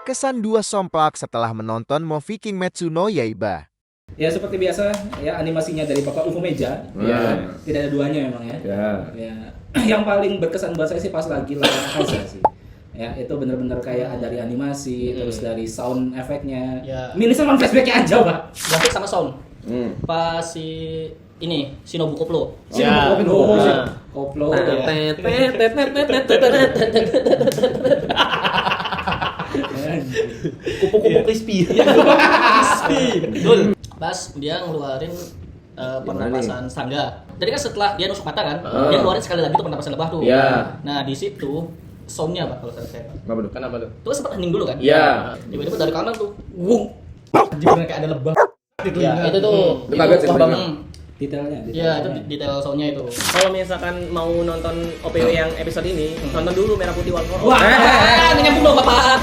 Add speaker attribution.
Speaker 1: terkesan dua somplak setelah menonton Movie King Metsu no Yaiba.
Speaker 2: Ya seperti biasa ya animasinya dari Bapak UFO Meja. Ya, tidak ada duanya memang ya. Ya. Yang paling berkesan buat saya sih pas lagi lawan Akaza sih. Ya, itu benar-benar kayak dari animasi, terus dari sound efeknya.
Speaker 3: Ya.
Speaker 2: Milih sama flashback-nya aja, Pak.
Speaker 3: Grafik sama sound. Pas si ini Shinobu Koplo.
Speaker 2: Ya. Koplo.
Speaker 3: Nah.
Speaker 2: Koplo.
Speaker 3: Kupu-kupu crispy. Crispy. Betul. Pas dia ngeluarin pernapasan serangga. Jadi kan setelah dia nusuk mata kan, dia ngeluarin sekali lagi tuh pernapasan lebah tuh. Nah, di situ soundnya Pak kalau saya.
Speaker 4: Kenapa tuh?
Speaker 3: Tuh sempat hening dulu kan?
Speaker 4: Iya.
Speaker 3: Tiba-tiba dari kanan tuh, wung. Jadi kayak ada lebah. Ya, itu tuh.
Speaker 4: Itu kaget sih,
Speaker 3: wah banget.
Speaker 2: Detailnya.
Speaker 3: Iya, itu detail soundnya itu.
Speaker 5: Kalau misalkan mau nonton OPW yang episode ini, nonton dulu Merah Putih Walkohol.
Speaker 2: Wah,
Speaker 3: Nyambung dong Bapak.